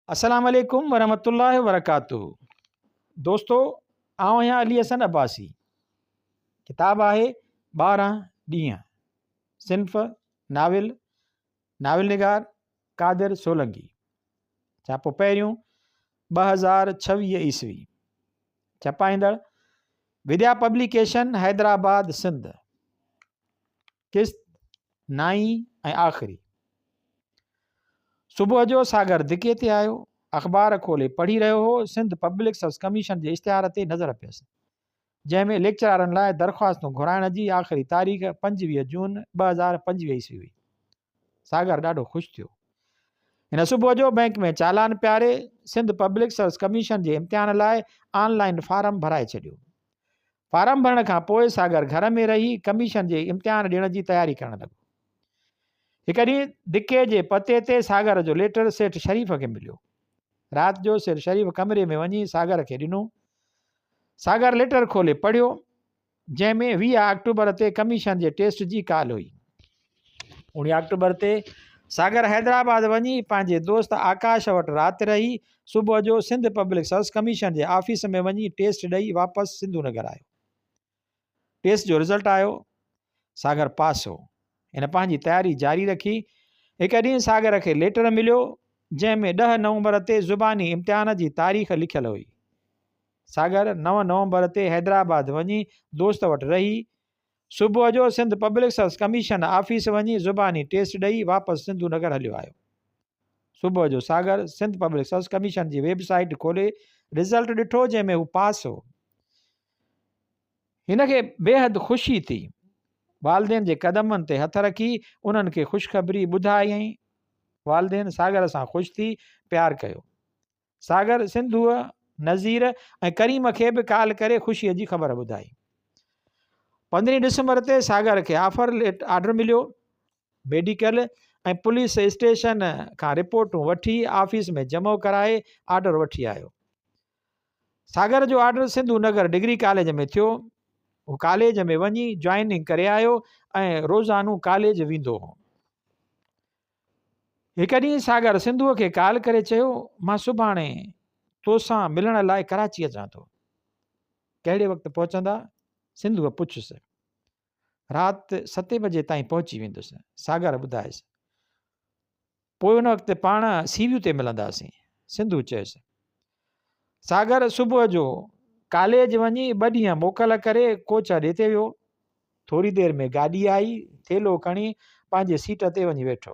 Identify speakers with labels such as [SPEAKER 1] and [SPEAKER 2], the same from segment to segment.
[SPEAKER 1] अस्सलाम वालेकुम वरहमतुल्लाहि वबरकातुहू। दोस्तों, आउं आहियां अली हसन अब्बासी। किताब आहे 12 ॾींहं। सिन्फ़ नाविल निगार कादिर सोलंकी। छापो पहिरियों 2026 ईस्वी। छपाईंदड़ विद्या पब्लिकेशन हैदराबाद सिंध। किस्त नाई ऐं आख़िरी। सुबुह जो सागर धिके ते आयो, अख़बार खोले पढ़ी रहियो हो। सिंध पब्लिक सर्विस कमीशन जे इश्तिहार ते नज़र पियसि, जंहिंमें लेक्चरारनि लाइ दरख़्वास्तूं घुराइण जी आख़िरी तारीख़ 25 जून 2025 ईस्वी हुई। सागर ॾाढो ख़ुशि थियो। हिन सुबुह जो बैंक में चालान पियारे सिंध पब्लिक सर्विस कमीशन जे इम्तिहान लाइ ऑनलाइन फारम भराए छॾियो। फारम भरण खां पोइ सागर घर में रही कमीशन जे इम्तिहान ॾियण जी तयारी करणु लॻो। हिकु ॾींहुं धिके जे पते ते सागर जो लेटर सेठ शरीफ़ खे मिलियो। राति जो सेठ शरीफ़ कमरे में वञी सागर खे ॾिनो। सागर लेटर खोले पढ़ियो, जंहिंमें 20 अक्टूबर ते कमीशन जे टेस्ट जी काल हुई। 19 अक्टूबर ते सागर हैदराबाद वञी पंहिंजे दोस्त आकाश वटि राति रही सुबुह जो सिंध पब्लिक सर्विस कमीशन जे ऑफिस में वञी टेस्ट ॾेई वापसि सिंधु नगर आयो। टेस्ट जो रिज़ल्ट आयो, सागर पास हो। हिन पंहिंजी तयारी जारी रखी। हिकु ॾींहुं सागर खे लेटर मिलियो, जंहिंमें 10 नवंबर ते ज़ुबानी इम्तिहान जी तारीख़ लिखियलु हुई। सागर 9 नवंबर ते हैदराबाद वञी दोस्त वटि रही सुबुह जो Sindh public service commission office वञी ज़ुबानी टेस्ट ॾेई वापसि सिंधु नगर हलियो आयो। सुबुह जो सागर सिंध पब्लिक सर्विस कमीशन जी वेबसाइट खोले रिज़ल्ट ॾिठो, जंहिंमें हू पास हो। हिनखे बेहद ख़ुशी थी। वालदेन जे क़दमनि ते हथ रखी उन्हनि खे ख़ुशख़बरी ॿुधाई। वालदेन सागर सां ख़ुशि थी प्यार कयो। सागर सिंधुअ, नज़ीर ऐं करीम खे बि कॉल करे ख़ुशीअ जी ख़बर ॿुधाई। 15 डिसंबर ते सागर खे ऑर्डर मिलियो। मेडिकल ऐं पुलिस स्टेशन खां रिपोर्टूं वठी ऑफिस में जमो कराए ऑर्डर वठी आयो। सागर जो order Sindhu Nagar degree college में थियो। हू कॉलेज में वञी जॉइनिंग करे आयो ऐं रोज़ानो कॉलेज वेंदो हो। हिकु ॾींहुं सागर सिंधुअ खे कॉल करे चयो, मां सुभाणे तोसां मिलण लाइ कराची अचां थो। कहिड़े वक़्तु पहुचंदा? सिंधुअ पुछियुसि। राति 7 बजे ताईं पहुची वेंदुसि, सागर ॿुधायसि। पोइ उन वक़्तु पाण सीवियूं ते मिलंदासीं, सिंधु चयुसि। सागर सुबुह जो कॉलेज वञी 2 ॾींहं मोकल करे कोच अॾे ते वियो। थोरी देरि में गाॾी आई, थेलो खणी पंहिंजे सीट ते वञी वेठो।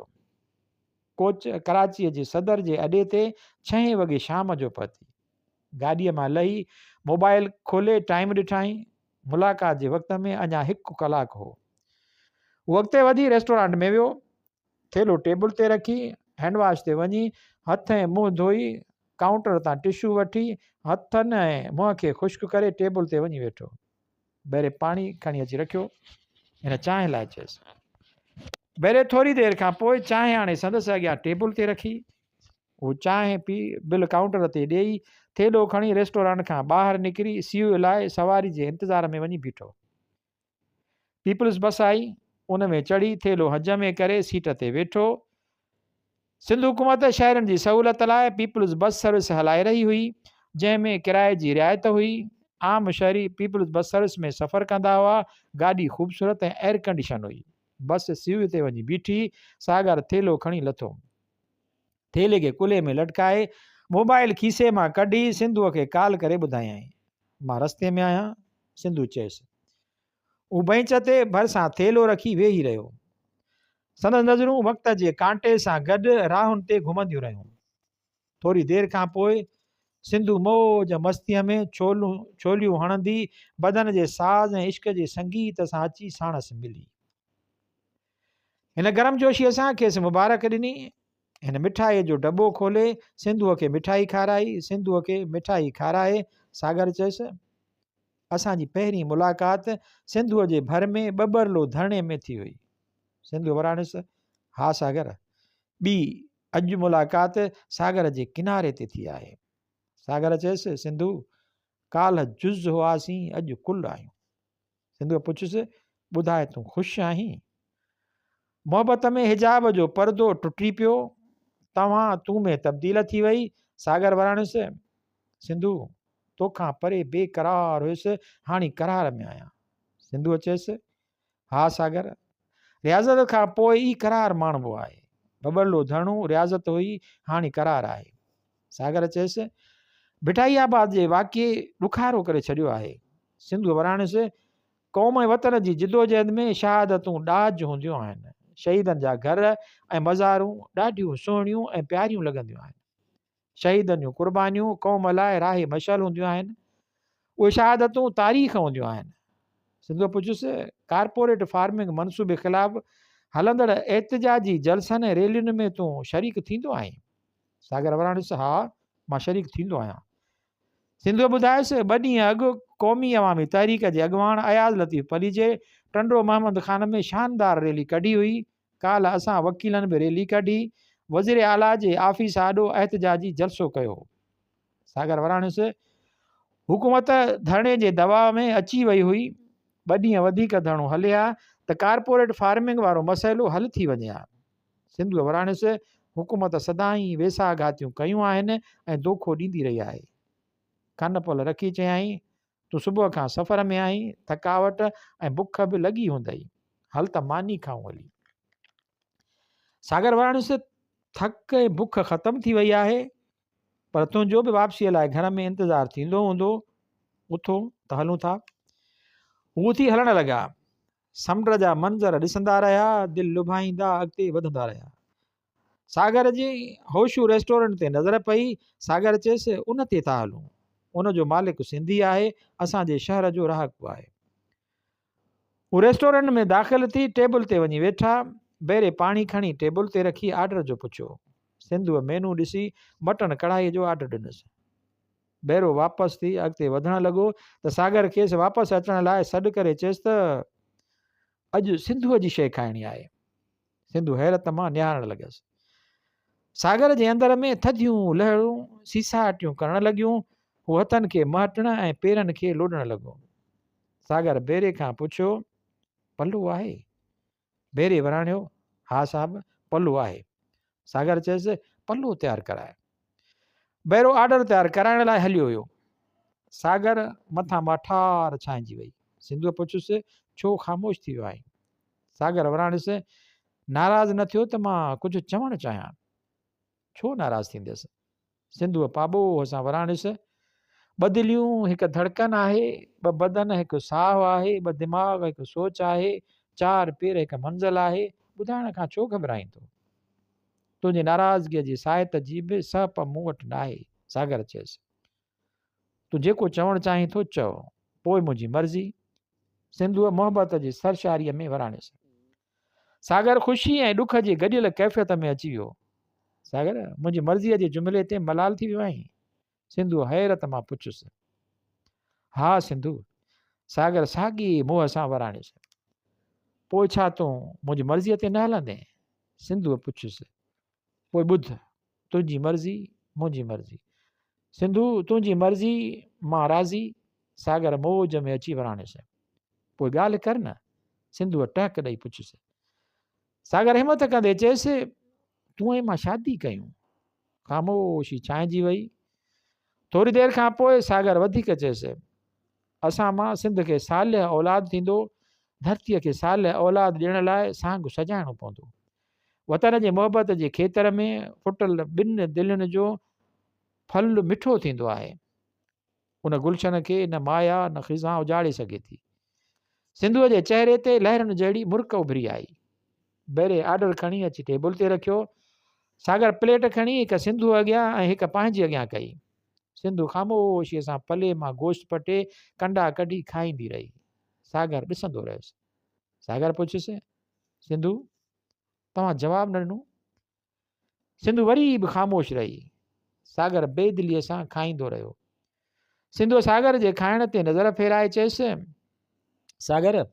[SPEAKER 1] कोच कराचीअ जे सदर जे अॾे ते 6 वॻे शाम जो पहुती। गाॾीअ मां लही मोबाइल खोले टाइम ॾिठाई। मुलाक़ात जे वक़्त में अञा 1 कलाकु हो। हू अॻिते वधी रेस्टोरेंट में वियो। थेलो टेबल ते रखी हैंडवॉश ते वञी हथ ऐं मुंहुं धोई काउंटर तां टिशू वठी हथनि ऐं मुंहं खे ख़ुश्क करे टेबल ते वञी वेठो। ॿाहिरि पाणी खणी अची रखियो। हिन चांहि लाइ चयुसि। ॿाहिरि थोरी देरि खां पोइ चांहि आणे संदसि अॻियां टेबल ते रखी। हू चांहि पी बिल काउंटर ते ॾेई थेलो खणी रेस्टोरेंट खां ॿाहिरि निकिरी सीउ लाइ सवारी जे इंतज़ार में वञी बीठो। पीपल्स बस आई, उन में चढ़ी थेलो हज में करे सीट ते वेठो। सिंध हुकूमत शहरनि जी सहूलियत लाइ पीपल्स बस सर्विस हलाए रही हुई, जंहिंमें किराए जी रिआयत हुई। आम शहरी पीपल्स बस सर्विस में सफ़र कंदा हुआ। गाॾी ख़ूबसूरत ऐं एयर कंडीशन हुई। बस सीउ ते वञी बीठी। सागर थेलो खणी लथो। थेले खे कुल्हे में लटकाए मोबाइल खीसे मां कढी सिंधुअ खे कॉल करे ॿुधायई, मां रस्ते में आहियां। सिंधु चयुसि। हू बेंच ते भरिसां थेलो रखी वेही रहियो। संदसि नज़रूं वक़्त जे कांटे सां गॾु राहुनि ते घुमंदियूं रहियूं। थोरी देरि खां पोइ सिंधु मौज मस्तीअ में छोलियूं हणंदी बदन जे साज़ ऐं इश्क जे संगीत सां अची साणसि मिली। हिन गर्मजोशीअ सां खेसि मुबारक ॾिनी। हिन मिठाईअ जो दॿो खोले सिंधुअ खे मिठाई खाराई। सिंधुअ खे मिठाई खाराए सागर चयुसि, असांजी पहिरीं मुलाक़ात सिंधुअ जे भर में ॿॿरलो धरणे में थी हुई। सिंधु वराणियुसि, हा सागर, ॿी अॼु मुलाक़ात सागर जे किनारे ते थी आहे। सागर चयुसि, सिंधु, काल्ह जुज़ हुआसीं, अॼु कुल आहियूं। सिंधुअ पुछियुसि, ॿुधाए तूं ख़ुशि आहीं? मोहबत में हिजाब जो पर्दो टुटी पियो। तव्हां तूं में तब्दील थी वई। सागर वराणुसि सिंधु तोखां परे बेक़रार हुयुसि, हाणे करार में आहियां। सिंधु चयसि हा सागर, रियाज़त खां पोइ ई करार माणबो आहे। बबरलो धणो रियाज़त हुई, हाणे करार आहे। सागर चयसि भिटाईआबाद जे वाक़िए ॾुखारो करे छॾियो आहे। सिंधु वराणुसि क़ौम ऐं वतन जी जिदोजहद में शहादतूं ॾाज हूंदियूं आहिनि। शहीदनि जा घर ऐं मज़ारूं ॾाढियूं सुहिणियूं ऐं प्यारियूं लॻंदियूं आहिनि। शहीदनि जूं कुर्बानियूं क़ौम लाइ राहे मशल हूंदियूं आहिनि। उहे शहादतूं तारीख़ हूंदियूं आहिनि। सिंधु पुछियुसि कारपोरेट फार्मिंग मनसूबे ख़िलाफ़ु हलंदड़ एहतिजाजी जलसनि ऐं रैलियुनि में तूं शरीक थींदो आहीं? सागर वराणुसि हा, मां शरीक थींदो आहियां। सिंधु ॿुधायुसि 2 ॾींहं अॻु क़ौमी अवामी तहरीक जे अॻुवाण अयाज़ लतीफ़ पली जे टंडो मोहम्मद ख़ान में शानदार रैली कढी हुई। काल्ह असां वकीलनि बि रैली कढी, वज़ीर आला जे आफ़ीस आॾो एहतिजाजी जलसो कयो। सागर वराणुसि हुकूमत धरणे जे दबाव में अची वई हुई। 2 ॾींहं वधीक धरणो हले हा त कारपोरेट फार्मिंग वारो मसइलो हल थी वञे हा। सिंधु वराणुसि हुकूमत सदाईं वेसाघातियूं कयूं आहिनि ऐं दोखो ॾींदी रही आहे। कन पल रखी चयाईं तूं सुबुह खां सफ़र में आहीं, थकावट ऐं बुख बि लॻी हूंदई, हल त मानी खाऊं हली। सागर वराणुसि थक ऐं बुख ख़तमु थी वई आहे, पर तुंहिंजो बि वापसीअ लाइ घर में इंतज़ारु थींदो हूंदो। उथो त हलूं था। हू थी हलण लॻा। समुंड जा मंज़र ॾिसंदा रहिया, दिलि लुभाईंदा अॻिते वधंदा रहिया। सागर जी होशू रेस्टोरेंट ते नज़र पई। सागर चयसि उन ते था हलूं, उनजो मालिक सिंधी आहे, असांजे शहर जो रहाकु आहे। हू रेस्टोरेंट में दाख़िल थी टेबल ते वञी वेठा। ॿेरे पाणी खणी टेबल ते रखी आर्डर जो पुछियो। सिंधुअ मेनू ॾिसी मटन कढ़ाईअ जो आर्डर ॾिनसि। ॿेरो वापसि थी अॻिते वधणु लॻो त सागर खेसि वापसि अचण लाइ सॾु करे चयसि त अॼु सिंधुअ जी शइ खाइणी आहे। सिंधु हैरत मां निहारणु लॻसि। सागर जे अंदर में थधियूं लहरूं सीसाटियूं करणु लॻियूं। हू हथनि खे महटण ऐं पेरनि खे लोॾणु लॻो। सागर बेरे खां पुछियो पल्लू आहे? बेरे वराणियो हा साहब पल्लू आहे। सागर चयसि पल्लू तयारु कराए। बेरो आर्डर तयारु कराइण लाइ हलियो हुयो। सागर मथां माठार छांइजी वई। सिंधुअ पुछियुसि छो ख़ामोश थी वियो आहीं? सागर वराणुसि नाराज़ न थियो त मां कुझु चवणु चाहियां। छो नाराज़ थींदसि? सिंधुअ पाॿो सां वराणुसि 2 दिलियूं हिकु धड़कन आहे, 2 बदन हिकु साहु आहे, 2 दिमाग़ हिकु सोच आहे, 4 पेर हिकु मंज़िल आहे। ॿुधाइण खां छो घबराईं थो? तुंहिंजी नाराज़गीअ जी साहित जी बि सप मूं वटि न आहे। सागर चयसि तूं जेको चवणु चाहीं थो चओ, पोइ मुंहिंजी मर्ज़ी। सिंधुअ मोहबत जी सरशारीअ में वराणुसि। सागर ख़ुशी ऐं ॾुख जी गॾियल कैफ़ियत में अची वियो। सागर मुंहिंजी मर्ज़ीअ जे जुमिले ते मलाल थी वियो आहीं? सिंधु हैरत मां पुछियुसि। हा सिंधु। सागर साॻी मोह सां वराणियुसि। पोइ छा तूं मुंहिंजी मर्ज़ीअ ते न हलंदे? सिंधुअ पुछियुसि। पोइ ॿुध, तुंहिंजी मर्ज़ी मुंहिंजी मर्ज़ी। सिंधु तुंहिंजी मर्ज़ी मां राज़ी। सागर मौज में अची वराणियुसि। पोइ ॻाल्हि कर न? सिंधुअ टहक ॾेई पुछियुसि। सागर हिमत कंदे चयसि तूं ऐं मां शादी कयूं। ख़ामोशी छांइजी वई। थोरी देरि खां पोइ सागर वधीक चयसि असां मां सिंध खे सालिह औलाद थींदो। धरतीअ खे सालिह औलाद ॾियण लाइ सांग सजाइणो पवंदो। वतन जे मोहबत जे खेतर में फुटल 2 दिलनि जो फल मिठो थींदो आहे। उन गुलशन खे न माया न ख़िज़ा उजाड़े सघे थी। सिंधुअ जे चहिरे ते लहरनि जहिड़ी मुर्क उभरी आई। बेरे आर्डर खणी अची टेबल ते रखियो। सागर प्लेट खणी हिकु सिंधु अॻियां ऐं हिकु पंहिंजे अॻियां कई। सिंधु ख़ामोशीअ सां पले मां गोश्त पटे कंडा कढी खाईंदी रही। सागर ॾिसंदो रहियुसि। सागर पुछियुसि सिंधु तव्हां जवाबु न ॾिनो? सिंधु वरी बि ख़ामोश रही। सागर बेदिलीअ सां खाईंदो रहियो। सिंधुअ सागर जे खाइण ते नज़र फेराए चयसि सागर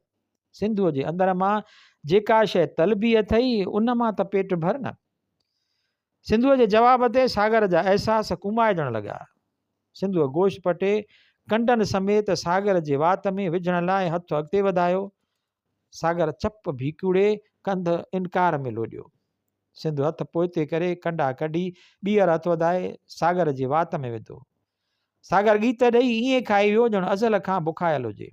[SPEAKER 1] सिंधुअ जे अंदर मां जेका शइ तलबी अथई उन मां त पेट भर न। सिंधुअ जे जवाब ते सागर जा अहसास कुमाइजण लॻा। सिंधुअ गोश्त पटे कंडनि समेत सागर जे वात में विझण लाइ हथु अॻिते वधायो। सागर चप भीकुड़े कंध इनकार में लोॾियो। सिंधु हथ पोइते करे कंडा कढी ॿीहर हथ वधाए सागर जे वात में विधो। सागर गीत ॾेई ईअं खाई वियो ॼण अज़ल खां बुखायल हुजे।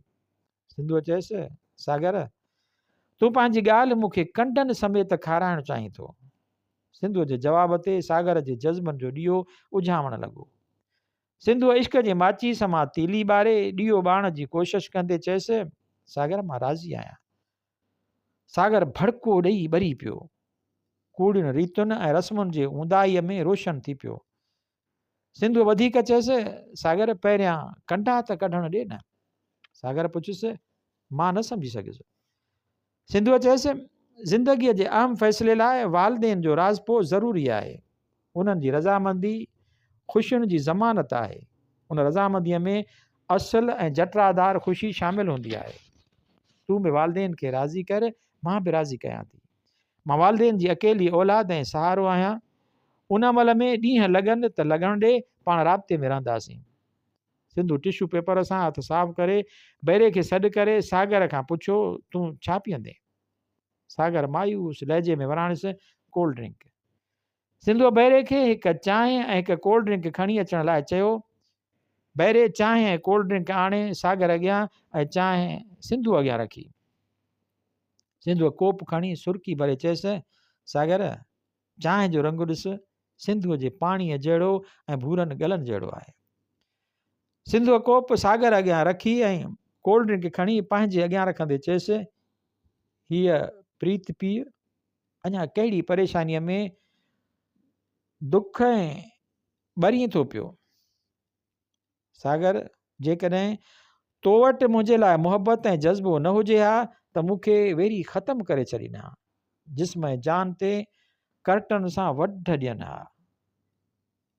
[SPEAKER 1] सिंधुअ चयसि, सागर तूं पंहिंजी ॻाल्हि मूंखे कंडनि समेत खाराइणु चाहीं थो। सिंधुअ जे जवाब ते सागर जे जज़्बनि जो ॾीओ उझावण लॻो। सिंधुअ इश्क जे माचीस मां तीली ॿारे ॾीओ ॿारण जी कोशिशि कंदे चयसि, सागर मां राज़ी आहियां। सागर भड़को ॾेई ॿरी पियो, कूड़ियुनि रीतुनि ऐं रस्मुनि जे ऊंदाईअ में रोशन थी पियो। सिंधु वधीक चयसि, सागर पहिरियां कंडा त कढण ॾे न। सागर पुछियुसि, मां न सम्झी सघियुसि। सिंधुअ चयसि, ज़िंदगीअ जे अहम फ़ैसिले लाइ वालदेन जो राज़पो ज़रूरी आहे। उन्हनि जी रज़ामंदी ख़ुशियुनि जी ज़मानत आहे। उन रज़ामंदीअ में असुल ऐं जटरादार ख़ुशी शामिल हूंदी आहे। तूं बि वालदेन खे राज़ी कर, मां बि राज़ी कयां थी। मां वालदेन जी अकेली औलाद ऐं सहारो आहियां। उन महिल में ॾींहं लॻनि त लॻण ॾे, पाण राब्ते में रहंदासीं। सिंधु टिशू पेपर सां हथ साफ़ करे बैरे खे सॾु करे सागर खां पुछियो, तूं छा पीअंदे? सागर मायूस लहजे में वराणिसि, कोल्ड ड्रिंक। सिंधुअ बैरे खे हिकु चांहि ऐं हिकु कोल्ड ड्रिंक खणी अचण लाइ चयो। बैरे चांहि ऐं कोल्ड ड्रिंक आणे सागर अॻियां ऐं चांहि सिंधु अॻियां रखी। सिंधुअ कोप खणी सुर्की भरे चयसि, सागर चांहि जो रंग ॾिस, सिंधुअ जे पाणीअ जहिड़ो ऐं भूरनि गलनि जहिड़ो आहे। सिंधुअ कोप सागर अॻियां रखी ऐं कोल्ड ड्रिंक खणी पंहिंजे अॻियां रखंदे चयसि, हीअ प्रीत पीउ, अञा कहिड़ी परेशानीअ में दुख ऐं ॿरी थो पियो। सागर जेकॾहिं तो वटि मुंहिंजे लाइ मुहबत ऐं जज़्बो न हुजे हा त मूंखे वेरी ख़तमु करे छॾीनि हा। जिस्म ऐं जान ते करटन सां वढ ॾियनि हा।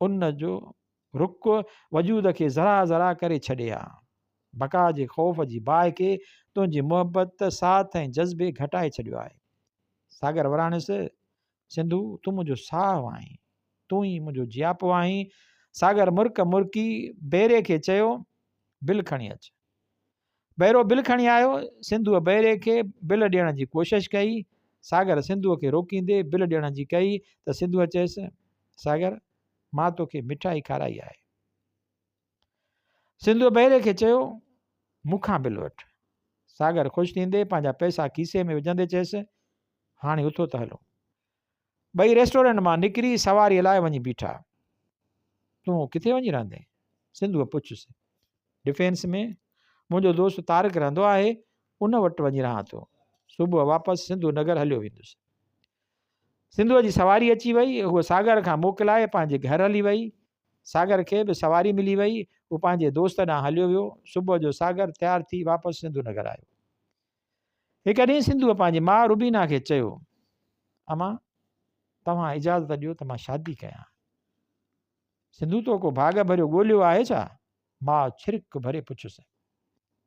[SPEAKER 1] उन जो रुख वजूद खे ज़रा ज़रा करे छॾे हा। बका जे ख़ौफ़ जी बाहि खे तुंहिंजी मुहबत साथ ऐं जज़्बे घटाए छॾियो आहे। सागर वराणिसि, सिंधु तूं मुंहिंजो साहु आहीं, तूं ई मुंहिंजो जियापो आहीं। सागर मुर्क मुर्की बैरे खे चयो, बिल खणी अच। बैरो बिल खणी आयो। सिंधुअ बैरे खे बिल ॾियण जी कोशिशि कई। सागर सिंधुअ खे रोकींदे बिल ॾियण जी कई त सिंधुअ चयसि, सागर मां तोखे मिठाई खाराई आहे। सिंधुअ बैरे खे चयो, मूंखां बिल वठि। सागर ख़ुशि थींदे पंहिंजा पैसा खीसे में विझंदे चयसि, हाणे उथो त हलो। ॿई रेस्टोरेंट मां निकिरी सवारीअ लाइ वञी बीठा। तूं किथे वञी रहंदे? सिंधुअ पुछियुसि। डिफेंस में मुंहिंजो दोस्त तारिक रहंदो आहे, उन वटि वञी रहां थो। सुबुह वापसि सिंधु नगर हलियो वेंदुसि। सिंधुअ जी सवारी अची वई। उहो सागर खां मोकिलाए पंहिंजे घर हली वई। सागर खे बि सवारी मिली वई। उहो पंहिंजे दोस्त ॾांहुं हलियो वियो। सुबुह जो सागर तयारु थी वापसि सिंधु नगर आयो। हिकु ॾींहुं सिंधुअ पंहिंजी माउ रुबीना खे चयो, अमा तव्हां इजाज़त ॾियो त मां शादी कयां। सिंधु तो को भाग भरियो ॻोल्हियो आहे छा? मां छिरिक भरे पुछियुसि।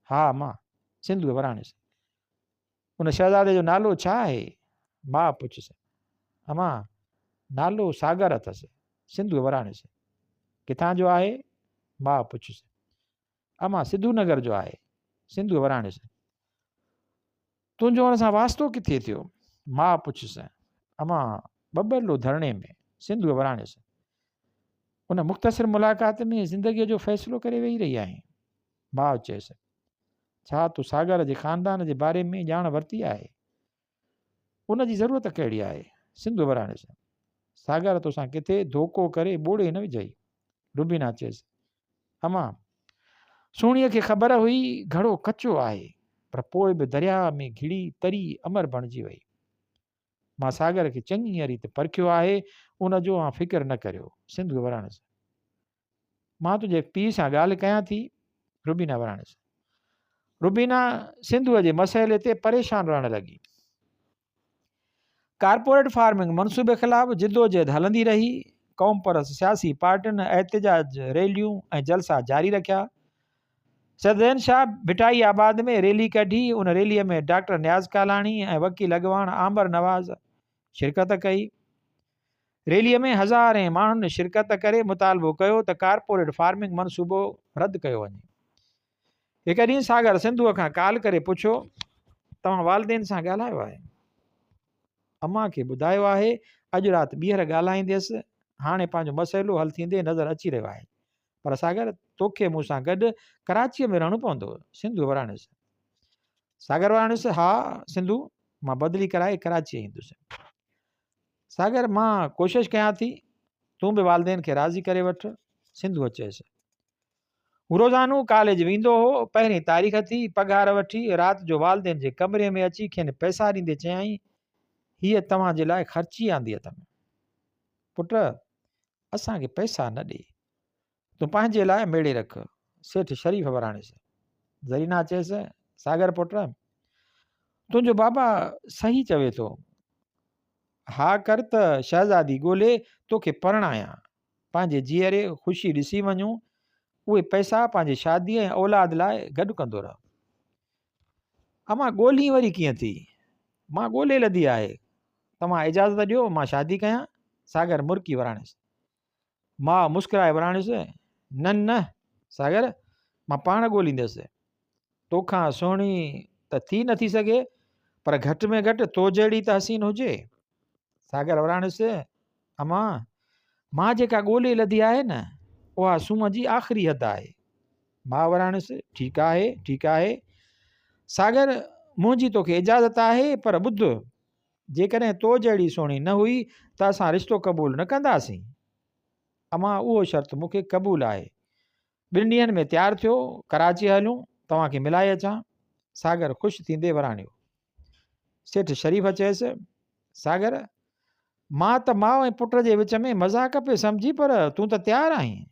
[SPEAKER 1] हा मां, सिंधुअ वराणिसि। उन शहज़ादे जो नालो छा आहे? मां पुछियुसि। अमा नालो सागर अथसि। सिंधुअ वराणिसि। किथां जो आहे? मां पुछियुसि। अमा सिद्धू नगर जो आहे। सिंधुअ वराणिसि। तुंहिंजो हुन सां वास्तो किथे थियो? मां पुछियुसि। अमा बबलो धरणे में। सिंधुअ वराणिसि। उन मुख़्तसिर मुलाक़ात में ज़िंदगीअ जो फ़ैसिलो करे वेही रही आहे। मां चयसि, छा तूं सागर जे ख़ानदान जे बारे में ॼाण वरिती आहे? उन जी ज़रूरत कहिड़ी आहे? सिंधु वराणिसि। सागर तोसां किथे धोखो करे ॿोड़े न विझई। रुबीना चयसि, अमा सुहिणीअ खे ख़बर हुई घड़ो कचो आहे, पर पोइ बि दरिया में घिड़ी तरी अमर बणिजी वई। मां सागर खे चङी रीति परखियो आहे, उन जो फ़िक्र न करियो। सिंधु वराणिसि। मां तुंहिंजे पीउ सां ॻाल्हि कयां थी। रुबीना वराणिसि। रुबीना सिंधुअ जे मसइले ते परेशान रहण लॻी। कारपोरेट फार्मिंग मनसूबे ख़िलाफ़ जिदोजहद हलंदी रही। क़ौम परस्त सियासी पार्टियुनि एहतजाज रैलियूं ऐं जलसा जारी रखिया। सदन शाह भिटाई आबाद में रैली कढी। उन रैलीअ में डॉक्टर नियाज़ कालाणी ऐं वकील अॻवान आमर नवाज़ शिरकत कई। रैलीअ में हज़ारे माण्हुनि शिरकत करे मुतालबो कयो त कारपोरेट फार्मिंग मनसूबो रद्द कयो वञे। हिकु ॾींहुं सागर सिंधुअ खां कॉल करे पुछियो, तव्हां वालदेन सां ॻाल्हायो आहे? अमा खे ॿुधायो आहे अॼु राति ॿीहर ॻाल्हाईंदसि, हाणे पंहिंजो मसइलो हल थींदे नज़र अची रहियो आहे। पर सागर तोखे मूंसां गॾु कराचीअ में रहणो पवंदो। सिंधु वराणिस। सागर वराणिस, हा सिंधु, मां बदिली कराए कराची ईंदुसि। सागर, मां कोशिशि कयां थी, तूं बि वालदेन खे राज़ी करे वठ। सिंधु चयसि, हू रोज़ानो कॉलेज वेंदो हो। पहिरीं तारीख़ थी, पघार वठी राति जो वालदेन जे कमरे में अची खेनि पैसा ॾींदे चयाईं, हीअ तव्हांजे लाइ ख़र्ची आंदी अथमि। पुट, असांखे पैसा न ॾे, तूं पंहिंजे लाइ मेड़े रख। सेठ शरीफ़ वराणिस। ज़रीना चयसि, सागर पुट, तुंहिंजो बाबा सही चवे थो। हा कर त शहज़ादी ॻोल्हे तोखे परणायां, पंहिंजे जीअरे ख़ुशी ॾिसी वञूं। उहे पैसा पंहिंजी शादीअ ऐं औलाद लाइ गॾु कंदो रह। अमां ॻोल्ही वरी कीअं थी? मां ॻोल्हे लधी आहे। तव्हां इजाज़त ॾियो मां शादी कयां। सागर मुर्की वराणिस। मां मुस्कुराए वराणिस, न न सागर, मां पाण ॻोल्हींदसि। तोखां सुहिणी त थी नथी सघे, पर घटि में घटि तो जहिड़ी त हसीन हुजे। सागर वराणिस, अमां, मां जेका ॻोल्हे लधी आहे न, उहा सूंहं जी आख़िरी हद आहे। मां वराणिस, ठीकु आहे ठीकु आहे सागर, मुंहिंजी तोखे इजाज़त आहे, पर ॿुध, जेकॾहिं तो जहिड़ी सुहिणी न हुई त असां रिश्तो क़बूल न कंदासीं। अमां, उहो शर्त मूंखे क़बूल आहे। 2 ॾींहंनि में तयारु थियो, कराची हलूं, तव्हांखे मिलाए अचां। सागर ख़ुशि थींदे वराणियो। सेठ शरीफ़ चयसि, सागर, मां त माउ ऐं पुट जे विच में मज़ाक़ पिए सम्झी, पर तूं त तयारु आहीं।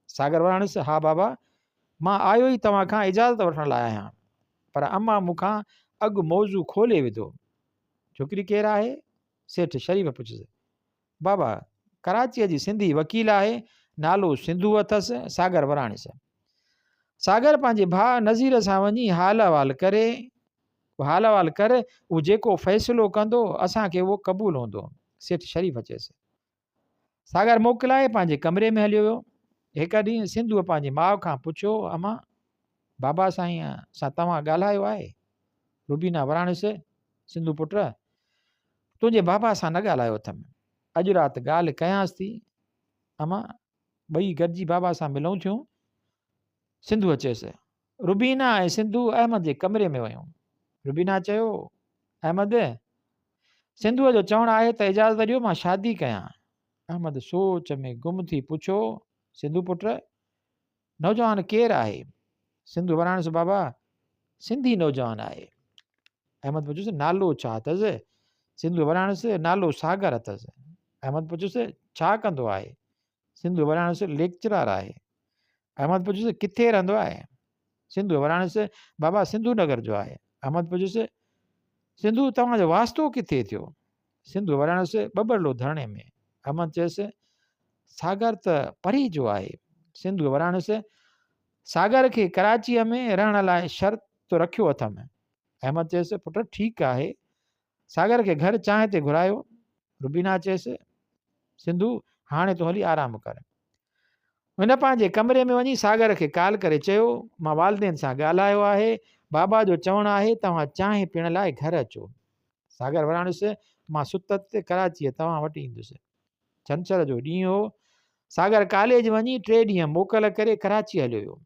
[SPEAKER 1] सागर वराणिस, हा बाबा, मां आयो ई तव्हां खां इजाज़त वठण लाइ आहियां, पर अम्मा मूंखां अॻु मौज़ू खोले विधो। छोकिरी केरु आहे? सेठ शरीफ़ पुछियसि। बाबा, कराचीअ जी सिंधी वकील आहे, नालो सिंधु अथसि। सागर वराणिस। सागर पंहिंजे भाउ नज़ीर सां वञी हाल अहवाल करे, उहो जेको फ़ैसिलो कंदो असांखे उहो क़बूल हूंदो। सेठ शरीफ़ चयसि। सागर मोकिलाए पंहिंजे कमरे में हलियो वियो। हिकु ॾींहुं सिंधुअ पंहिंजी माउ खां पुछियो, अम्मा, बाबा साईं सां तव्हां ॻाल्हायो आहे? रुबीना वराणिस, सिंधु पुट, तुंहिंजे बाबा सां न ॻाल्हायो अथमि। अॼु राति ॻाल्हि कयांसि थी। अम्मा, ॿई गॾिजी बाबा सां मिलूं थियूं। सिंधुअ चयसि। रुबीना ऐं सिंधु अहमद जे कमरे में वियूं। रुबीना चयो, अहमद, सिंधुअ जो चवणु आहे त इजाज़त ॾियो मां शादी कयां। अहमद सोच में गुम थी पुछो, सिंधु पुट, नौजवान केरु आहे? सिंधु वराणिस, बाबा, सिंधी नौजवान आहे। अहमद पुछियुसि, नालो छा अथसि? सिंधु वराणिस, नालो सागर अथसि। अहमद पुछियुसि, छा कंदो आहे? सिंधु वराणिस, लेक्चरर आहे। अहमद पुछियुसि, किथे रहंदो आहे? सिंधु वराणिस, बाबा सिंधु नगर जो आहे। अहमद पुछियुसि, सिंधु तव्हांजो वास्तो किथे थियो? सिंधु वराणिस, बबरलो धरणे में। अहमद चयसि, सागर त परी जो आहे। सिंधु वराणिस, सागर खे कराचीअ में रहण लाइ शर्त रखियो अथमि। अहमद चयसि, पुट ठीकु आहे, सागर खे घर चांहि ते घुरायो। रुबीना चयसि, सिंधु, हाणे तूं हली आराम कर। हुन पंहिंजे कमरे में वञी सागर खे कॉल करे चयो, मां वालदेन सां ॻाल्हायो आहे, बाबा जो चवणु आहे तव्हां चांहि पीअण लाइ घर अचो। सागर वराणिस, मां सुतत ते कराचीअ तव्हां वटि ईंदुसि। छंछर जो ॾींहुं हो। सागर कॉलेज वञी 3 ॾींहं मोकल करे कराची हलियो वियो।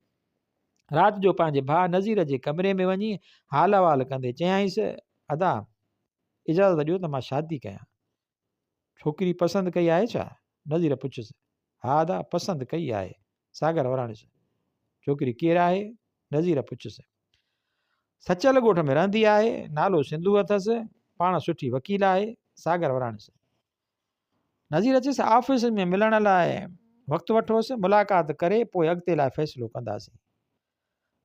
[SPEAKER 1] राति जो पंहिंजे भाउ नज़ीर जे कमरे में वञी हाल अहवाल कंदे चयाईंसि, अदा, इजाज़त ॾियो त मां शादी कयां। छोकिरी पसंदि कई आहे छा? नज़ीर पुछियुसि। हा अदा, पसंदि कई आहे। सागर वराणिस। छोकिरी केरु आहे? नज़ीर पुछियुसि। सचल ॻोठ में रहंदी आहे, नालो सिंधु अथसि, पाण सुठी वकील आहे। सागर वराणिस। नज़ीर चयसि, ऑफिस में मिलण लाइ वक़्तु वठोसि, मुलाक़ात करे पोइ अॻिते लाइ फ़ैसिलो कंदासीं।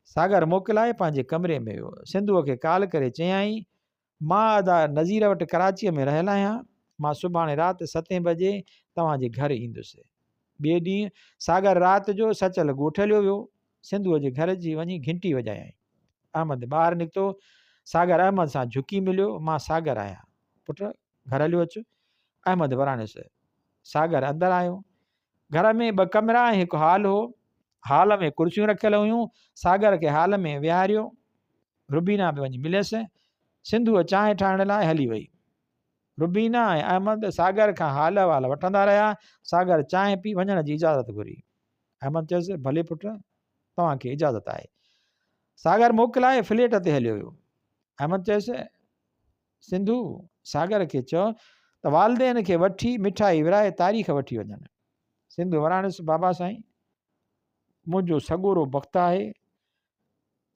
[SPEAKER 1] सागर मोकिलाए पंहिंजे कमरे में वियो। सिंधुअ खे कॉल करे चयाईं, मां अदा नज़ीर वटि कराचीअ में रहियल आहियां, मां सुभाणे राति 7 बजे तव्हांजे घर ईंदुसि। ॿिए ॾींहुं सागर राति जो सचल ॻोठ हलियो वियो। सिंधुअ जे घर जी वञी घंटी वॼायईं। अहमद ॿाहिरि निकितो। सागर अहमद सां झुकी मिलियो। मां सागर आहियां, पुट घर हलियो अचु। अहमद वराणिस। सागर अंदरि आयो। घर में 2 कमरा ऐं 1 हॉल हो। हाल में कुर्सियूं रखियल हुयूं। सागर खे हाल में विहारियो। रुबीना बि वञी मिलियसि। सिंधुअ चांहि ठाहिण लाइ हली वई। रुबीना ऐं अहमद सागर खां हाल वाल वठंदा रहिया। सागर चांहि पी वञण जी इजाज़त घुरी। अहमद चयुसि भले पुटु तव्हांखे इजाज़त आहे। सागर मोकिलाए फ्लैट ते हलियो वियो। अहमद चयुसि सिंधू सागर खे चयो त वालदेन खे वठी मिठाई विराए तारीख़ वठी वञनि। सिंधू वराणसि बाबा साईं मुंहिंजो सॻोरो वक़्तु आहे।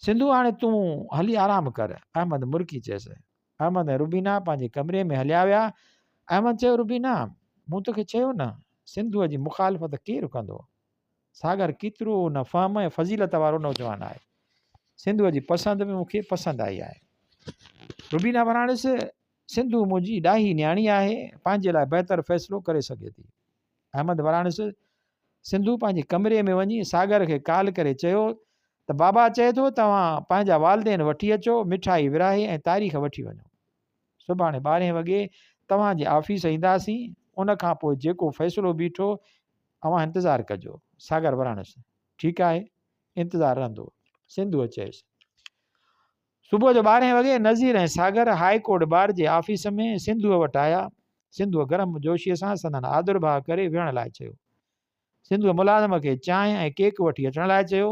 [SPEAKER 1] सिंधू हाणे तूं हली आराम कर। अहमद मुर्की चयसि। अहमद ऐं रुबीना पंहिंजे कमरे में हलिया विया। अहमद चयो रुबीना मूं तोखे चयो न सिंधूअ जी मुखालफ़त केरु कंदो। सागर केतिरो न फ़हम ऐं फज़ीलत वारो नौजवान आहे। सिंधूअ जी पसंदि में मूंखे पसंदि आई आहे। रुबीना वराणसि सिंधू मुंहिंजी ॾाही न्याणी आहे, पंहिंजे लाइ बहितर फ़ैसिलो करे सघे थी। अहमद वराणसि सिंधू पंहिंजे कमरे में वञी सागर खे कॉल करे चयो त बाबा चए थो तव्हां पंहिंजा वालदेन वठी अचो, मिठाई विराहे ऐं तारीख़ वठी वञो। सुभाणे 12 वॻे तव्हांजे ऑफिस ईंदासीं, उन खां पोइ जेको फ़ैसिलो बीठो अव्हां इंतज़ारु कजो। सागर वराणसि ठीकु आहे इंतज़ारु रहंदो। सिंधूअ चयुसि। सुबुह जो 12 वॻे नज़ीर ऐं सागर हाई कोर्ट बार जे ऑफिस में सिंधूअ वटि आया। सिंधूअ गरम जोशीअ सां संदन आदर भाव करे विहण लाइ चयो। सिंधूअ मुलाज़िम खे चांहि ऐं केक वठी अचण लाइ चयो।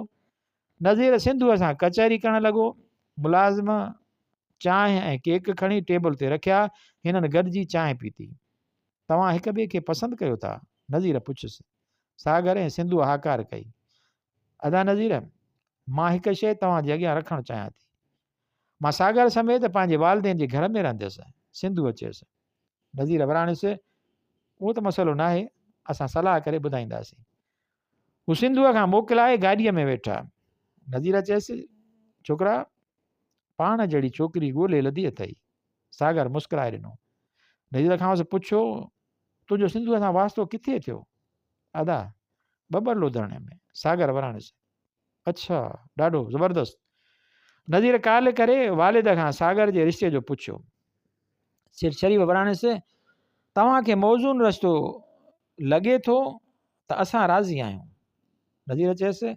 [SPEAKER 1] नज़ीर सिंधूअ सां कचहरी करणु लॻो। मुलाज़िम चांहि ऐं केक खणी टेबल ते रखिया। हिननि गॾिजी चांहि पीती। तव्हां हिक ॿिए खे पसंदि कयो था? नज़ीर पुछियुसि। सागर ऐं सिंधूअ हाकार कई। अदा नज़ीर मां हिकु शइ तव्हांजे अॻियां रखणु चाहियां थी। मां सागर समेत पंहिंजे वालदेन जे घर में रहंदसि। सिंधूअ चयुसि। नज़ीर वराणसि उहो त मसइलो न आहे, असां सलाह करे ॿुधाईंदासीं। हू सिंधूअ खां मोकिलाए गाॾीअ में वेठा। नज़ीर चयसि छोकिरा पाण जहिड़ी छोकिरी ॻोल्हे लधी अथई। सागर मुस्कुराए ॾिनो। नज़ीर खां पुछो तुंहिंजो सिंधूअ सां वास्तो किथे थियो? अदा बबरलो धरणे में। सागर वराणसि अच्छा ॾाढो ज़बरदस्त। नज़ीर काल करे वालिद खां सागर जे रिश्ते जो पुछियो। शरीफ़ वराणसि तव्हांखे मौज़ून रस्तो लॻे थो त असां राज़ी आहियूं। नज़ीर चयसि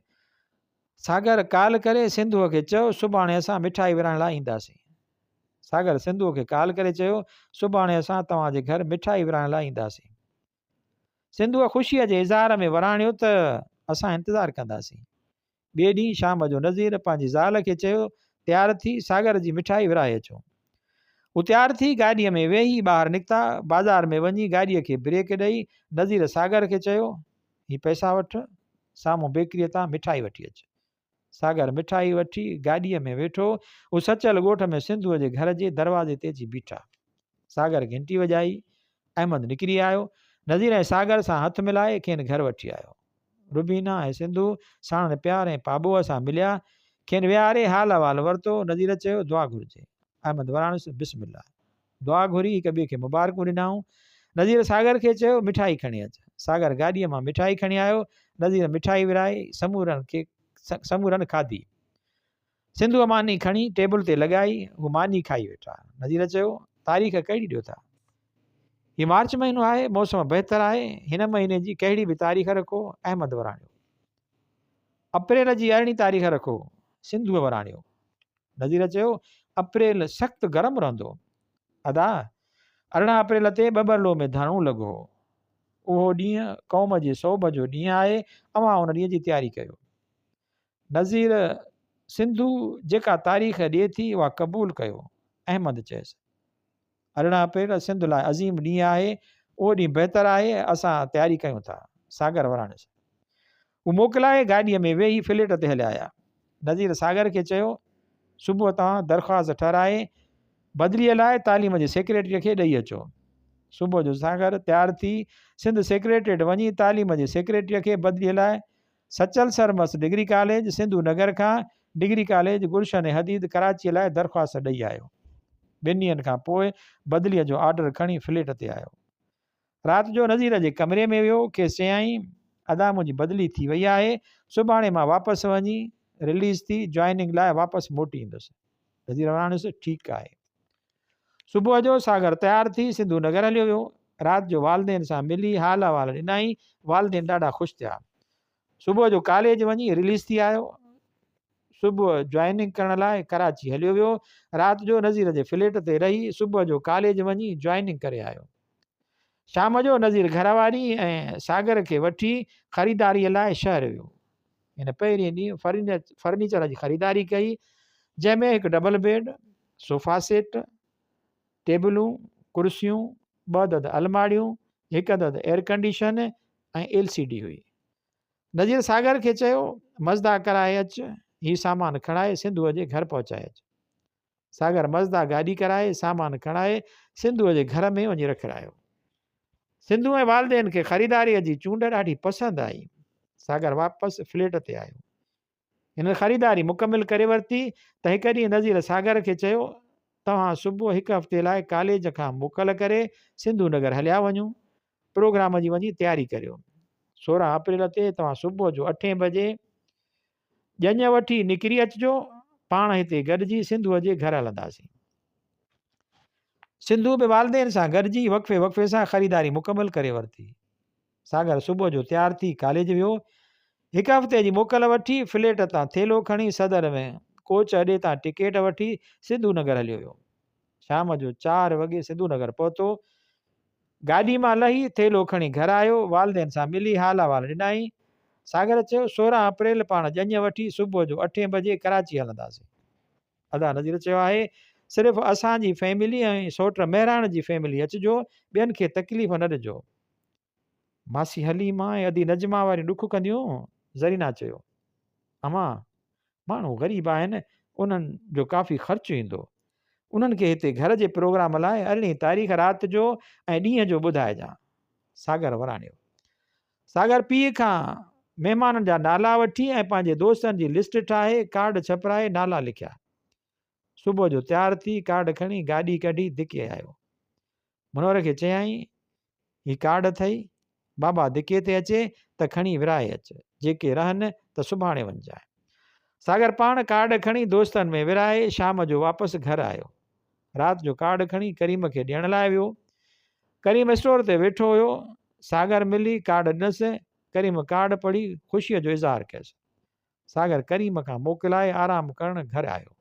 [SPEAKER 1] सागर काल करे सिंधूअ खे चयो सुभाणे असां मिठाई विराइण लाइ ईंदासीं। सागर सिंधूअ खे काल करे चयो सुभाणे असां तव्हांजे घर मिठाई विराइण लाइ ईंदासीं। सिंधूअ ख़ुशीअ जे इज़हार में वराणियो त असां इंतज़ारु कंदासीं। ॿिए ॾींहुं शाम जो नज़ीर पंहिंजी ज़ाल खे चयो तयारु थी सागर जी मिठाई विराए अचो। हू तयारु थी गाॾीअ में वेही ॿाहिरि निकिता। बाज़ार में वञी गाॾीअ खे ब्रेक ॾेई नज़ीर सागर खे चयो हीअ पैसा वठि, साम्हूं बेकरीअ तां मिठाई वठी अचु। सागर मिठाई वठी गाॾीअ में वेठो। हू सचल ॻोठ में सिंधूअ जे घर जे दरवाज़े ते अची बीठा। सागर घंटी वॼाई। अहमद निकिरी आयो। नज़ीर ऐं सागर सां हथु मिलाए खेनि घर वठी आयो। रुबीना ऐं सिंधू साण प्यार ऐं पाबोअ सां मिलिया। खेनि विहारे हाल अहिवाल वरितो। नज़ीर चयो दुआ घुरिजे। अहमद वराणसि बिस्मिल्लाह। दुआ घुरी हिक ॿिए खे मुबारकूं ॾिनऊं। नज़ीर सागर खे चयो मिठाई खणी अचु। सागर गाॾीअ मां मिठाई खणी आयो। नज़ीर मिठाई विराई समूरनि खाधी। सिंधूअ मानी खणी टेबल ते लॻाई। हू मानी खाई वेठा। नज़ीर चयो तारीख़ कहिड़ी ॾियो था? हीउ मार्च महीनो आहे, मौसम बहितर आहे, हिन महीने जी कहिड़ी बि तारीख़ रखो। अहमद वराणियो। अप्रैल जी 18 तारीख़ रखो। सिंधूअ वराणियो। नज़ीर चयो अप्रैल सख़्तु गरम रहंदो। अदा 18 अप्रैल ते बबरलो में धरणो लॻो। उहो ॾींहुं क़ौम जे सोभ जो ॾींहुं आहे। अव्हां उन ॾींहं जी तयारी कयो। नज़ीर सिंधू जेका तारीख़ ॾिए थी उहा क़बूल कयो। अहमद चयसि 18 अप्रैल सिंध लाइ अज़ीम ॾींहुं आहे, उहो ॾींहुं बहितर आहे, असां तयारी कयूं था। सागर वराणसि हू मोकिलाए गाॾीअ में वेही फ्लैट ते हलिया आया। नज़ीर सागर खे चयो सुबुह तव्हां दरख़्वास्त ठाराए बदिलीअ लाइ तालीम जे सेक्रेटरीअ खे ॾेई अचो। सुबुह जो सागर तयारु थी सिंध सेक्रेटरीएट वञी तालीम जे सेक्रेटरीअ खे बदिलीअ लाइ सचल सरमस डिग्री कॉलेज सिंधू नगर खां डिग्री कॉलेज गुलशन हदीद कराचीअ लाइ दरख़्वास्त ॾेई आयो। 2 ॾींहंनि खां पोइ बदिलीअ जो ऑर्डर खणी फ्लैट ते आयो। राति जो नज़ीर जे कमरे में वियो। खेसि चयाईं अदा मुंहिंजी बदिली थी वई आहे, सुभाणे मां वापसि वञी रिलीज़ थी जॉइनिंग लाइ वापसि मोटी ईंदुसि। नज़ीर वराणसि ठीकु आहे। सुबुह जो सागर तयारु थी सिंधू नगर हलियो वियो। राति जो वालदेन सां मिली हाल अहिवाल ॾिनई। वालदेन ॾाढा ख़ुशि थिया। सुबुह जो कॉलेज वञी रिलीज़ थी आयो। सुबुह जॉइनिंग करण लाइ कराची हलियो वियो। राति जो नज़ीर जे फ्लैट ते रही सुबुह जो कॉलेज वञी जॉइनिंग करे आयो। शाम जो नज़ीर घरवारी ऐं सागर खे वठी ख़रीदारीअ लाइ शहर वियो। हिन पहिरीं ॾींहुं फर्नीचर जी ख़रीदारी कई, जंहिंमें हिकु डबल बेड, सोफ़ा सेट, टेबलूं, कुर्सियूं, 2 अदद अलमारियूं, 1 अदद एयर कंडीशन ऐं LCD हुई। नज़ीर सागर खे चयो, मज़दा कराए अच, हीउ सामान खणाए सिंधूअ जे घर पहुचाए अच। सागर मज़दा गाॾी कराए सामान खणाए सिंधूअ जे घर में वञी रखायो। सिंधू ऐं वालदेन खे ख़रीदारीअ जी चूंड ॾाढी पसंदि आई। सागर वापसि फ्लैट ते आयो। हिन ख़रीदारी मुकमिल करे वरिती त हिकु ॾींहुं नज़ीर सागर खे चयो, तव्हां सुबुह 1 हफ़्ते लाइ कॉलेज खां मोकल करे सिंधू नगर हलिया वञो, प्रोग्राम जी वञी तयारी करियो। 16 अप्रैल ते तव्हां सुबुह जो 8 बजे ॼञ वठी निकिरी अचिजो, पाण हिते गॾिजी सिंधूअ जे घर हलंदासीं। सिंधू बि वालदेन सां गॾिजी वक़्फ़े वक़्फ़े सां ख़रीदारी मुकमिल करे वरिती। सागर सुबुह जो तयारु थी कॉलेज वियो। 1 हफ़्ते जी मोकल वठी फ्लैट तां थेलो खणी सदर में कोच अॾे तां टिकेट वठी सिंधू नगर हलियो वियो। शाम जो 4 वॻे सिंधू नगर पहुतो। गाॾी मां लही थेलो खणी घर आयो। वालदेन सां मिली हाल अहिवाल ॾिनाई। सागर चयो, 16 अप्रैल पाण ॼञ वठी सुबुह जो 8 बजे कराची हलंदासीं। अदा नज़ीर चयो आहे, सिर्फ़ु असांजी फैमिली ऐं सौट महिराण जी फैमिली अचिजो, ॿियनि खे तकलीफ़ न ॾिजो। मासी हलीमा ऐं अदी नजमा वारी ॾुख कंदियूं। ज़रीना चयो, अमां माण्हू ग़रीब आहिनि, उन्हनि जो काफ़ी ख़र्चु ईंदो, उन्हनि खे हिते घर जे प्रोग्राम लाइ 18 तारीख़ राति जो ऐं ॾींहं जो ॿुधाइजां। सागर वराणियो। सागर पीउ खां महिमाननि जा नाला वठी ऐं पंहिंजे दोस्तनि जी लिस्ट ठाहे कार्ड छपराए नाला लिखिया। सुबुह जो तयारु थी कार्ड खणी गाॾी कढी धिके आयो। मनोहर खे चयाईं, हीउ कार्ड अथई, बाबा धिके ते अचे त खणी विराए अच, जेके रहनि त सुभाणे वञिजांइ। सागर पाण कार्ड खणी दोस्तनि में विराए शाम जो वापसि घर आयो। राति जो कार्ड खणी करीम खे ॾियण लाइ वियो। करीम स्टोर ते वेठो हुयो। सागर मिली कार्ड ॾिनसि। करीम कार्ड पढ़ी ख़ुशीअ जो इज़हार कयसि। सागर करीम खां मोकिलाए आराम करणु घर आयो।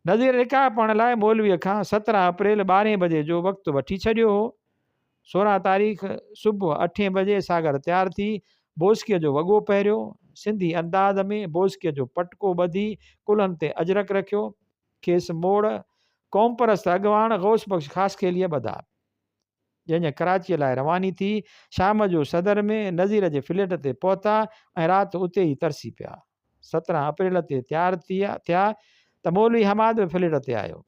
[SPEAKER 1] नज़ीर निकाह पढ़ण लाइ मौलवीअ खां 17 अप्रैल 12 बजे जो वक़्तु वठी छॾियो हो। 16 तारीख़ सुबुह 8 बजे सागर तयारु थी बोस्कीअ जो वॻो पहिरियो, सिंधी अंदाज़ में बोस्कीअ जो पटको ॿधी कुल्हनि ते अजरक रखियो, खेसि मोड़, क़ौम परस्त अॻवान गौस बख़्श ख़ासि खेलीअ ॿधा। जंहिं कराचीअ लाइ रवानी थी शाम जो सदर में नज़ीर जे फ्लैट ते पहुता ऐं राति उते ई तरसी पिया। 17 अप्रैल ते तयारु थिया त मौलवी हमाद बि फ्लैट ते आयो।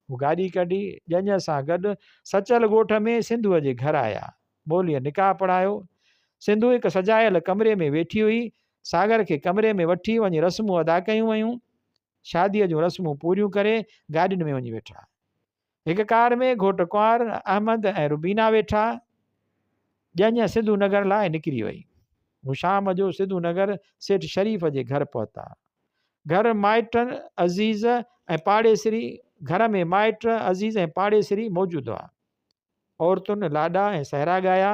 [SPEAKER 1] हू गाॾी कढी ॼञ सां गॾु सचल ॻोठ में सिंधूअ जे घर आया। मौलवीअ निकाह पढ़ायो। सिंधू हिकु सजायल कमरे में वेठी हुई। सागर खे कमरे में वठी वञी रस्मूं अदा कयूं वयूं। शादीअ जूं रस्मूं पूरियूं करे गाॾियुनि में वञी वेठा। हिकु कार में घोट कुंवर अहमद ऐं रुबीना वेठा। ॼञ सिंधू नगर लाइ निकिरी वई। हू शाम जो सिंधू नगर सेठ शरीफ़ जे घर पहुता। घर माइटनि अज़ीज़ ऐं पाड़ेसरी घर में माइट अज़ीज़ ऐं पाड़ेसरी मौजूदु हुआ। औरतुनि लाॾा ऐं सहरा ॻाया।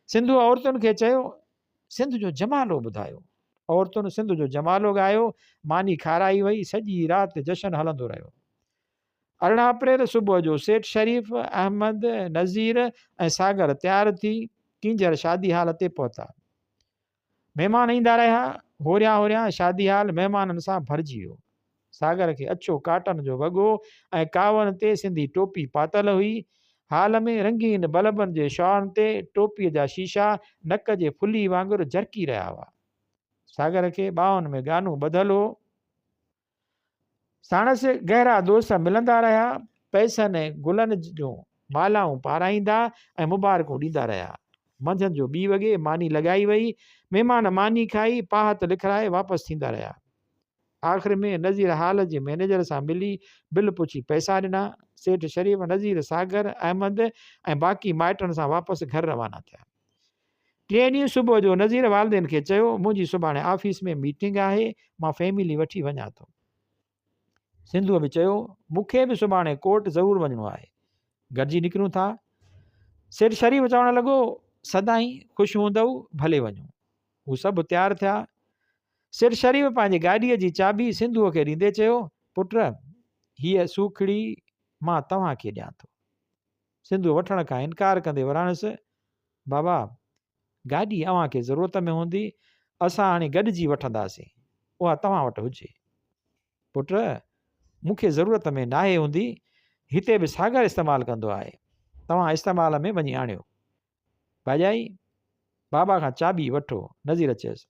[SPEAKER 1] सिंधू औरतुनि खे चयो, सिंध जो जमालो ॿुधायो। औरतुनि सिंध जो जमालो ॻायो। मानी खाराई वई। सॼी राति जशन हलंदो रहियो। 18 अप्रैल सुबुह जो सेठ शरीफ़ अहमद नज़ीर ऐं सागर तयारु थी किंजर शादी हाल ते पहुता। महिमान ईंदा रहिया। होरियां होरियां शादी हाल महिमाननि सां भरिजी वियो। सागर खे अछो काटन जो वॻो ऐं कावनि ते सिंधी टोपी पातल हुई। हाल में रंगीन बल्बनि जे शॉन ते टोपीअ जा शीशा नक जे फुली वांगुरु झरकी रहिया हुआ। सागर खे ॿाहुनि में गानो ॿधल हो। साणसि गहरा दोस्त मिलंदा रहिया। पैसनि ऐं गुलनि जूं मालाऊं पाराईंदा ऐं मुबारकूं ॾींदा रहिया। मंझंदि जो 2 वॻे मानी लॻाई वई। महिमान मानी खाई पाहत लिखाए वापसि थींदा रहिया। आख़िर में नज़ीर हाल जे मैनेजर सां मिली बिल पुछी पैसा ॾिना। सेठ शरीफ़ नज़ीर सागर अहमद ऐं बाक़ी माइटनि सां वापसि घर रवाना थिया। 3 ॾींहं सुबुह जो नज़ीर वालदेन खे चयो, मुंहिंजी सुभाणे ऑफिस में मीटिंग आहे, मां फैमिली वठी वञा थो। सिंधूअ बि चयो, मूंखे बि सुभाणे कोर्ट ज़रूरु वञिणो आहे, गॾिजी निकिरूं था। सेठ शरीफ़ चवणु लॻो, सदाईं ख़ुशि हूंदव, भले वञूं। हू सभु तयारु थिया। सेठ शरीफ़ पंहिंजी गाॾीअ जी चाबी सिंधूअ खे ॾींदे चयो, पुट हीअ सूखड़ी मां तव्हांखे ॾियां थो। सिंधू वठण खां इनकार कंदे वराणसि, बाबा गाॾी अव्हांखे ज़रूरत में हूंदी, असां हाणे गॾिजी वठंदासीं, उहा तव्हां वटि हुजे। पुट मूंखे ज़रूरत में नाहे हूंदी, हिते बि सागर इस्तेमालु कंदो आहे, तव्हां इस्तेमाल में वञी आणियो। भाॼाई बाबा खां चाबी वठो, नज़ीर चयसि।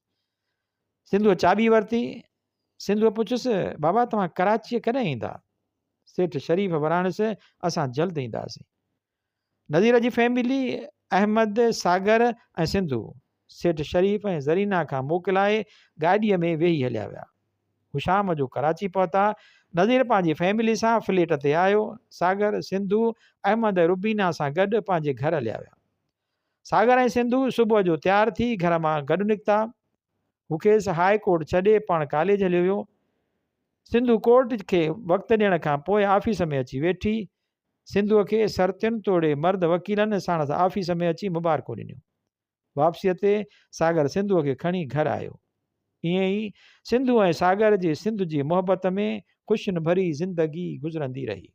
[SPEAKER 1] सिंधूअ चाबी वरिती। सिंधूअ पुछियुसि, बाबा तव्हां कराचीअ कॾहिं ईंदा? सेठ शरीफ़ वराणसि, असां जल्द ईंदासीं। नज़ीर जी फैमिली अहमद, सागर ऐं सिंधू सेठ शरीफ़ ऐं ज़रीना खां मोकिलाए गाॾीअ में वेही हलिया विया। हू शाम जो कराची पहुता। नज़ीर पंहिंजी फैमिली सां फ्लेट ते आयो। सागर, सिंधू, अहमद ऐं रुबीना सां गॾु पंहिंजे घर हलिया विया। सागर ऐं सिंधू सुबुह जो तयारु थी घर मां गॾु निकिता। मुकेश हाई कोर्ट छॾे पाण कॉलेज हलियो वियो। सिंधू कोर्ट खे वक़्तु ॾियण खां पोइ ऑफिस में अची वेठी। सिंधूअ खे सरतियुनि तोड़े मर्द वकीलनि साणसि ऑफिस में अची मुबारकूं ॾिनियूं। वापसीअ ते सागर सिंधूअ खे खणी घर आयो। ईअं ई सिंधू ऐं सागर जी सिंध जी मोहबत में ख़ुशियुनि भरी ज़िंदगी गुज़रंदी रही।